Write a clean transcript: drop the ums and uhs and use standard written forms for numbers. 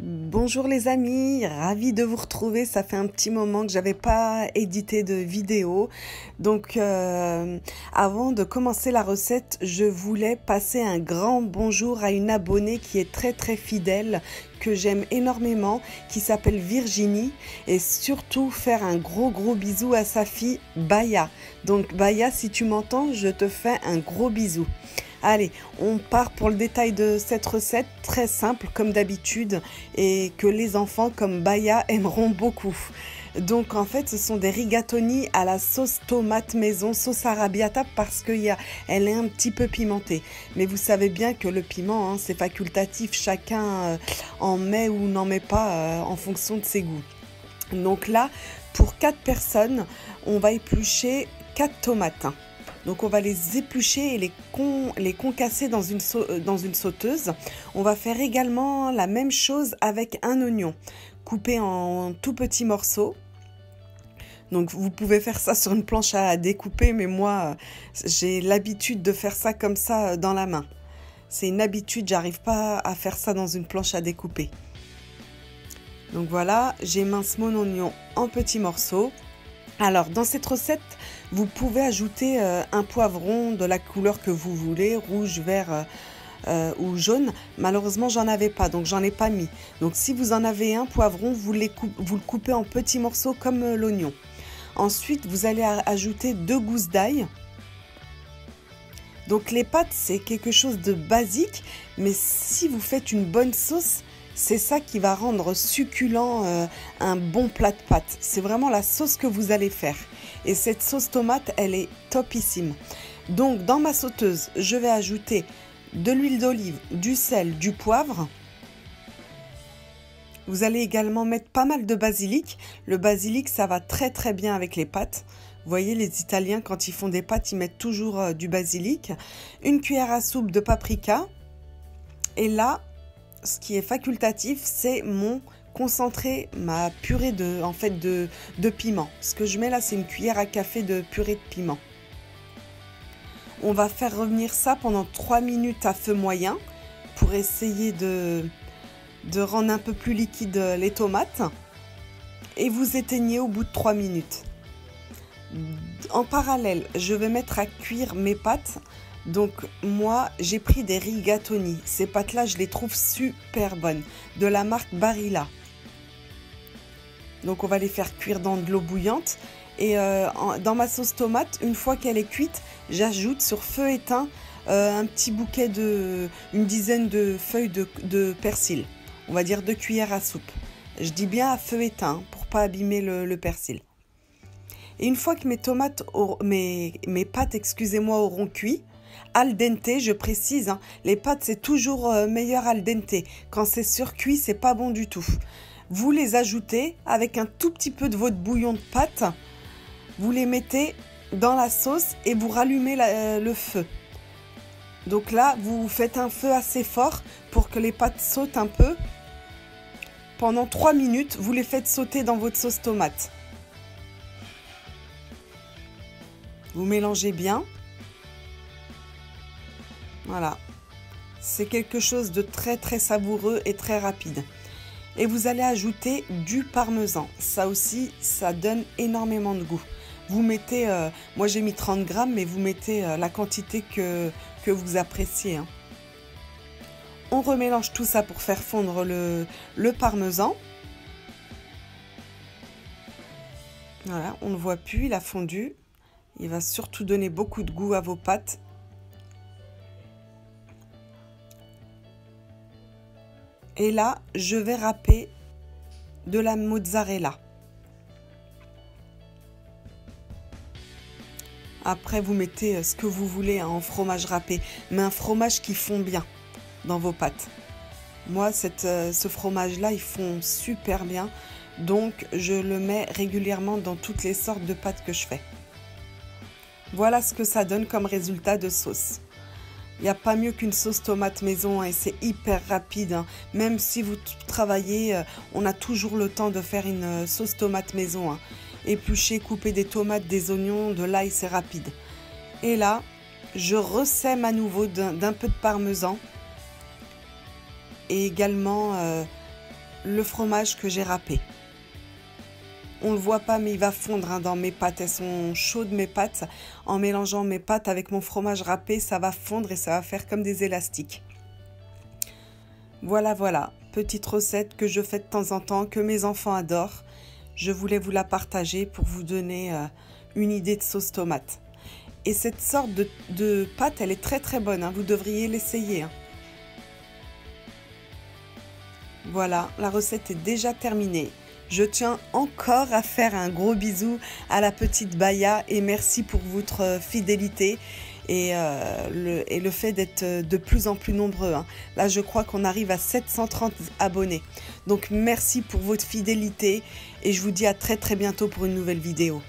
Bonjour les amis, ravie de vous retrouver. Ça fait un petit moment que j'avais pas édité de vidéo. Donc avant de commencer la recette, je voulais passer un grand bonjour à une abonnée qui est très fidèle, que j'aime énormément, qui s'appelle Virginie, et surtout faire un gros bisou à sa fille Baya. Donc Baya, si tu m'entends, je te fais un gros bisou. Allez, on part pour le détail de cette recette, très simple comme d'habitude et que les enfants comme Baya aimeront beaucoup. Donc en fait, ce sont des rigatoni à la sauce tomate maison, sauce arrabbiata, parce qu'elle est un petit peu pimentée. Mais vous savez bien que le piment, c'est facultatif, chacun en met ou n'en met pas en fonction de ses goûts. Donc là, pour 4 personnes, on va éplucher 4 tomates. Donc on va les éplucher et les concasser dans une sauteuse. On va faire également la même chose avec un oignon, coupé en tout petits morceaux. Donc vous pouvez faire ça sur une planche à découper, mais moi j'ai l'habitude de faire ça comme ça dans la main. C'est une habitude, j'arrive pas à faire ça dans une planche à découper. Donc voilà, j'émince mon oignon en petits morceaux. Alors dans cette recette, vous pouvez ajouter un poivron de la couleur que vous voulez, rouge, vert ou jaune. Malheureusement, j'en avais pas, donc j'en ai pas mis. Donc si vous en avez un poivron, vous le coupez en petits morceaux comme l'oignon. Ensuite, vous allez ajouter 2 gousses d'ail. Donc les pâtes, c'est quelque chose de basique, mais si vous faites une bonne sauce, c'est ça qui va rendre succulent un bon plat de pâtes. C'est vraiment la sauce que vous allez faire. Et cette sauce tomate, elle est topissime. Donc dans ma sauteuse, je vais ajouter de l'huile d'olive, du sel, du poivre. Vous allez également mettre pas mal de basilic. Le basilic, ça va très bien avec les pâtes. Vous voyez, les Italiens, quand ils font des pâtes, ils mettent toujours du basilic. Une cuillère à soupe de paprika. Et là, ce qui est facultatif, c'est mon concentré, ma purée de piment. Ce que je mets là, c'est une cuillère à café de purée de piment. On va faire revenir ça pendant 3 minutes à feu moyen pour essayer de rendre un peu plus liquide les tomates. Et vous éteignez au bout de 3 minutes. En parallèle, je vais mettre à cuire mes pâtes. Donc moi, j'ai pris des rigatoni. Ces pâtes-là, je les trouve super bonnes, de la marque Barilla. Donc on va les faire cuire dans de l'eau bouillante. Et dans ma sauce tomate, une fois qu'elle est cuite, j'ajoute sur feu éteint un petit bouquet une dizaine de feuilles de persil. On va dire 2 cuillères à soupe. Je dis bien à feu éteint pour pas abîmer le persil. Et une fois que mes pâtes, excusez-moi, auront cuit, al dente, je précise, les pâtes c'est toujours meilleur al dente. Quand c'est surcuit, c'est pas bon du tout. Vous les ajoutez avec un tout petit peu de votre bouillon de pâtes. Vous les mettez dans la sauce et vous rallumez le feu. Donc là, vous faites un feu assez fort pour que les pâtes sautent un peu. Pendant 3 minutes, vous les faites sauter dans votre sauce tomate. Vous mélangez bien. Voilà, c'est quelque chose de très savoureux et très rapide. Et vous allez ajouter du parmesan. Ça aussi, ça donne énormément de goût. Vous mettez, moi j'ai mis 30 grammes, mais vous mettez la quantité que vous appréciez. On remélange tout ça pour faire fondre le parmesan. Voilà, on ne le voit plus, il a fondu. Il va surtout donner beaucoup de goût à vos pâtes. Et là, je vais râper de la mozzarella. Après, vous mettez ce que vous voulez en fromage râpé, mais un fromage qui fond bien dans vos pâtes. Moi, ce fromage-là, il fond super bien, donc je le mets régulièrement dans toutes les sortes de pâtes que je fais. Voilà ce que ça donne comme résultat de sauce. Il n'y a pas mieux qu'une sauce tomate maison et c'est hyper rapide. Même si vous travaillez, on a toujours le temps de faire une sauce tomate maison. Éplucher, couper des tomates, des oignons, de l'ail, c'est rapide. Et là, je ressème à nouveau d'un peu de parmesan. Et également le fromage que j'ai râpé. On le voit pas, mais il va fondre hein, dans mes pâtes. Elles sont chaudes mes pâtes. En mélangeant mes pâtes avec mon fromage râpé, ça va fondre et ça va faire comme des élastiques. Voilà, voilà. Petite recette que je fais de temps en temps, que mes enfants adorent. Je voulais vous la partager pour vous donner une idée de sauce tomate. Et cette sorte de pâte, elle est très très bonne. Hein. Vous devriez l'essayer. Hein. Voilà, la recette est déjà terminée. Je tiens encore à faire un gros bisou à la petite Baya et merci pour votre fidélité et le fait d'être de plus en plus nombreux. Hein. Là, je crois qu'on arrive à 730 abonnés. Donc, merci pour votre fidélité et je vous dis à très très bientôt pour une nouvelle vidéo.